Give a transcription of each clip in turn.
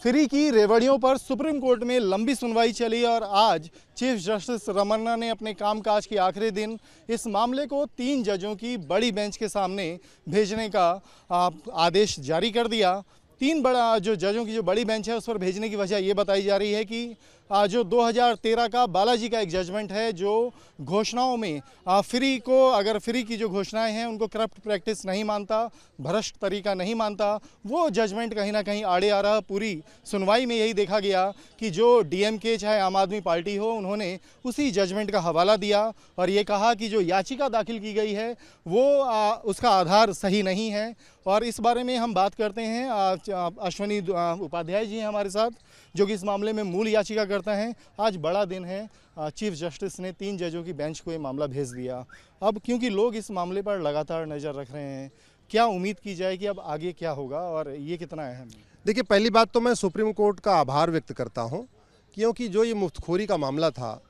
Free की रेवड़ियों पर supreme court में लंबी सुनवाई चली और आज चीफ जस्टिस रमन्ना ने अपने कामकाज के आखिरी दिन इस मामले को 3 जजों की बड़ी बेंच के सामने भेजने का आदेश जारी कर दिया। 3 बड़ा जो जजों की जो बड़ी बेंच है उस पर भेजने की वजह ये बताई जा रही है कि जो 2013 का बालाजी का एक जजमेंट है जो घोषणाओं में फ्री को, अगर फ्री की जो घोषणाएं हैं उनको करप्ट प्रैक्टिस नहीं मानता, भ्रष्ट तरीका नहीं मानता, वो जजमेंट कहीं ना कहीं आड़े आ रहा। पूरी सुनवाई में यही देखा गया कि जो डीएमके चाहे आम आदमी पार्टी हो, उन्होंने उसी जजमेंट का हवाला दिया और ये कहा कि जो याचिका दाखिल की गई है वो उसका आधार सही नहीं है। और इस बारे में हम बात करते हैं, अश्वनी उपाध्याय जी हैं हमारे साथ जो कि इस मामले में मूल याचिका करता है। आज बड़ा दिन है, चीफ जस्टिस ने 3 जजों की बेंच को ये मामला भेज दिया। अब क्योंकि लोग इस मामले पर लगातार नज़र रख रहे हैं, क्या उम्मीद की जाए कि अब आगे क्या होगा और ये कितना अहम है? देखिए, पहली बात तो मैं सुप्रीम कोर्ट का आभार व्यक्त करता हूं, क्योंकि जो ये मुफ्तखोरी का मामला था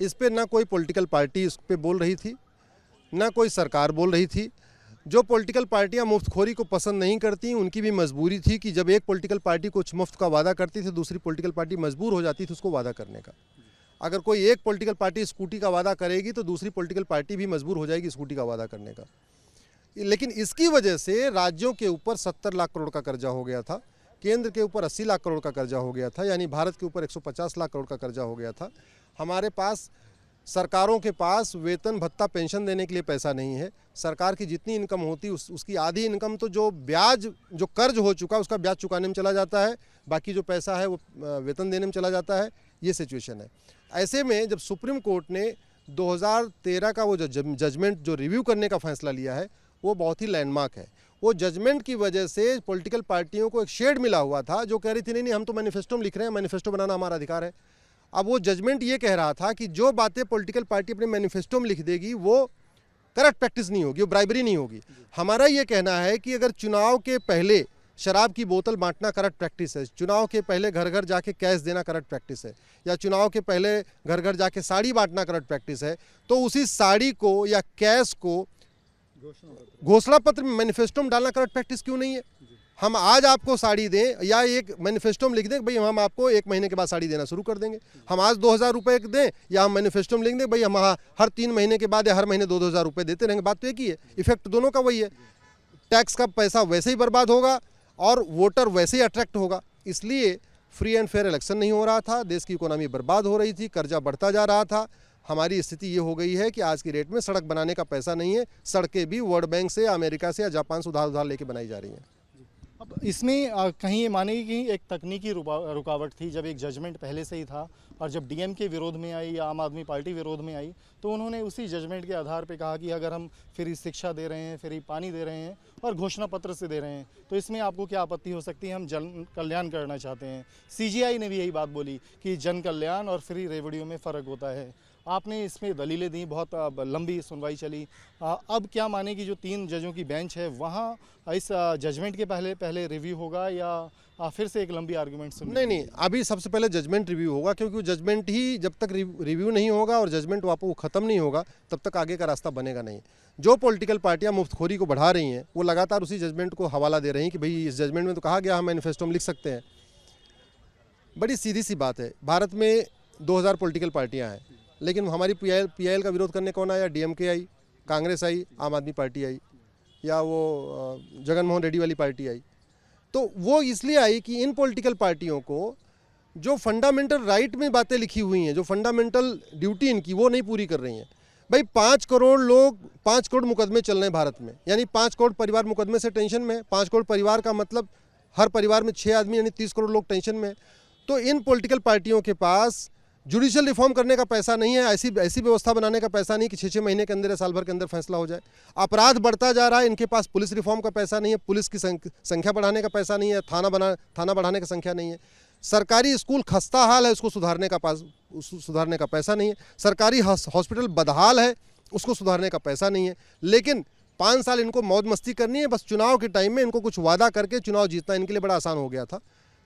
इस पर ना कोई पॉलिटिकल पार्टी इस पर बोल रही थी, ना कोई सरकार बोल रही थी। जो पॉलिटिकल पार्टियां मुफ्तखोरी को पसंद नहीं करती उनकी भी मजबूरी थी कि जब एक पॉलिटिकल पार्टी कुछ मुफ्त का वादा करती थी दूसरी पॉलिटिकल पार्टी मजबूर हो जाती थी उसको वादा करने का। अगर कोई एक पॉलिटिकल पार्टी स्कूटी का वादा करेगी तो दूसरी पॉलिटिकल पार्टी भी मजबूर हो जाएगी स्कूटी का वादा करने का। लेकिन इसकी वजह से राज्यों के ऊपर 70 लाख करोड़ का कर्जा हो गया था, केंद्र के ऊपर 80 लाख करोड़ का कर्जा हो गया था, यानी भारत के ऊपर 150 लाख करोड़ का कर्जा हो गया था। हमारे पास, सरकारों के पास वेतन भत्ता पेंशन देने के लिए पैसा नहीं है। सरकार की जितनी इनकम होती उसकी आधी इनकम तो जो ब्याज, जो कर्ज हो चुका उसका ब्याज चुकाने में चला जाता है, बाकी जो पैसा है वो वेतन देने में चला जाता है। ये सिचुएशन है। ऐसे में जब सुप्रीम कोर्ट ने 2013 का वो जो जजमेंट जो रिव्यू करने का फैसला लिया है वो बहुत ही लैंडमार्क है। वो जजमेंट की वजह से पॉलिटिकल पार्टियों को एक शेड मिला हुआ था जो कह रही थी नहीं हम तो मैनिफेस्टो में लिख रहे हैं, मैनिफेस्टो बनाना हमारा अधिकार है। अब वो जजमेंट ये कह रहा था कि जो बातें पॉलिटिकल पार्टी अपने मैनिफेस्टो में लिख देगी वो करप्ट प्रैक्टिस नहीं होगी, वो ब्राइबरी नहीं होगी। हमारा ये कहना है कि अगर चुनाव के पहले शराब की बोतल बांटना करप्ट प्रैक्टिस है, चुनाव के पहले घर घर जाके कैश देना करप्ट प्रैक्टिस है, या चुनाव के पहले घर घर जाके साड़ी बांटना करप्ट प्रैक्टिस है, तो उसी साड़ी को या कैश को घोषणा पत्र में मैनिफेस्टो में डालना करप्ट प्रैक्टिस क्यों नहीं है? हम आज आपको साड़ी दें या एक मैनिफेस्टो में लिख दें भाई हम आपको 1 महीने के बाद साड़ी देना शुरू कर देंगे। हम आज 2000 रुपये दें या हम मैनिफेस्टो में लिख दें भाई हम हर 3 महीने के बाद या हर महीने 2-2 हज़ार रुपये देते रहेंगे। बात तो एक ही है, इफेक्ट दोनों का वही है। टैक्स का पैसा वैसे ही बर्बाद होगा और वोटर वैसे ही अट्रैक्ट होगा। इसलिए फ्री एंड फेयर इलेक्शन नहीं हो रहा था, देश की इकोनॉमी बर्बाद हो रही थी, कर्जा बढ़ता जा रहा था। हमारी स्थिति ये हो गई है कि आज की डेट में सड़क बनाने का पैसा नहीं है, सड़कें भी वर्ल्ड बैंक से, अमेरिका से या जापान से उधार लेके बनाई जा रही हैं। अब इसमें कहीं ये मानेगी कि एक तकनीकी रुकावट थी। जब एक जजमेंट पहले से ही था और जब डीएमके विरोध में आई या आम आदमी पार्टी विरोध में आई तो उन्होंने उसी जजमेंट के आधार पे कहा कि अगर हम फ्री शिक्षा दे रहे हैं, फ्री पानी दे रहे हैं और घोषणा पत्र से दे रहे हैं तो इसमें आपको क्या आपत्ति हो सकती है, हम जन कल्याण करना चाहते हैं। सीजीआई ने भी यही बात बोली कि जन कल्याण और फ्री रेवड़ियों में फ़र्क होता है। आपने इसमें दलीलें दी, बहुत लंबी सुनवाई चली। अब क्या माने कि जो 3 जजों की बेंच है वहाँ इस जजमेंट के पहले रिव्यू होगा या फिर से एक लंबी आर्गुमेंट सुननी? नहीं, अभी सबसे पहले जजमेंट रिव्यू होगा, क्योंकि वो जजमेंट ही जब तक रिव्यू नहीं होगा और जजमेंट वापस ख़त्म नहीं होगा तब तक आगे का रास्ता बनेगा नहीं। जो पॉलिटिकल पार्टियां मुफ्तखोरी को बढ़ा रही हैं वो लगातार उसी जजमेंट को हवाला दे रही हैं कि भाई इस जजमेंट में तो कहा गया हम मैनिफेस्टो में लिख सकते हैं। बड़ी सीधी सी बात है, भारत में 2000 पॉलिटिकल पार्टियाँ हैं, लेकिन हमारी पीआईएल का विरोध करने कौन आया? डीएमके आई, कांग्रेस आई, आम आदमी पार्टी आई, या वो जगन मोहन रेड्डी वाली पार्टी आई। तो वो इसलिए आई कि इन पॉलिटिकल पार्टियों को जो फंडामेंटल राइट में बातें लिखी हुई हैं, जो फंडामेंटल ड्यूटी इनकी, वो नहीं पूरी कर रही हैं। भाई 5 करोड़ लोग, 5 करोड़ मुकदमे चल रहे हैं भारत में, यानी 5 करोड़ परिवार मुकदमे से टेंशन में है। 5 करोड़ परिवार का मतलब हर परिवार में 6 आदमी यानी 30 करोड़ लोग टेंशन में है। तो इन पॉलिटिकल पार्टियों के पास जुडिशियल रिफॉर्म करने का पैसा नहीं है, ऐसी व्यवस्था बनाने का पैसा नहीं कि 6-6 महीने के अंदर या साल भर के अंदर फैसला हो जाए। अपराध बढ़ता जा रहा है, इनके पास पुलिस रिफॉर्म का पैसा नहीं है, पुलिस की संख्या बढ़ाने का पैसा नहीं है, थाना बढ़ाने की संख्या नहीं है। सरकारी स्कूल खस्ता हाल है, उसको सुधारने का पैसा नहीं है। सरकारी हॉस्पिटल बदहाल है, उसको सुधारने का पैसा नहीं है। लेकिन 5 साल इनको मौज मस्ती करनी है, बस चुनाव के टाइम में इनको कुछ वादा करके चुनाव जीतना इनके लिए बड़ा आसान हो गया था।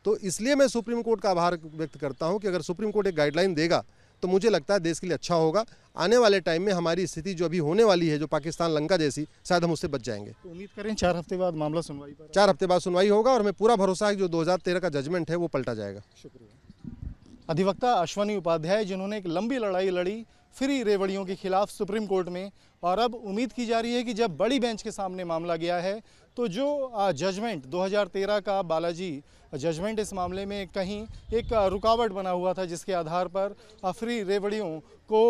तो इसलिए मैं सुप्रीम कोर्ट का आभार व्यक्त करता हूं कि अगर सुप्रीम कोर्ट एक गाइडलाइन देगा तो मुझे लगता है देश के लिए अच्छा होगा। आने वाले टाइम में हमारी स्थिति जो अभी होने वाली है, जो पाकिस्तान लंका जैसी, शायद हम उससे बच जाएंगे। तो उम्मीद करें 4 हफ्ते बाद मामला सुनवाई पर 4 हफ्ते बाद सुनवाई होगा और हमें पूरा भरोसा है कि जो 2013 का जजमेंट है वो पलटा जाएगा। शुक्रिया। अधिवक्ता अश्वनी उपाध्याय, जिन्होंने एक लंबी लड़ाई लड़ी फ्री रेवड़ियों के खिलाफ सुप्रीम कोर्ट में, और अब उम्मीद की जा रही है कि जब बड़ी बेंच के सामने मामला गया है तो जो जजमेंट 2013 का बालाजी जजमेंट इस मामले में कहीं एक रुकावट बना हुआ था, जिसके आधार पर फ्री रेवड़ियों को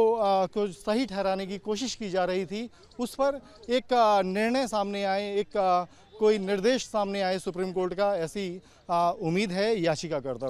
सही ठहराने की कोशिश की जा रही थी, उस पर एक निर्णय सामने आए, एक कोई निर्देश सामने आए सुप्रीम कोर्ट का, ऐसी उम्मीद है याचिकाकर्ता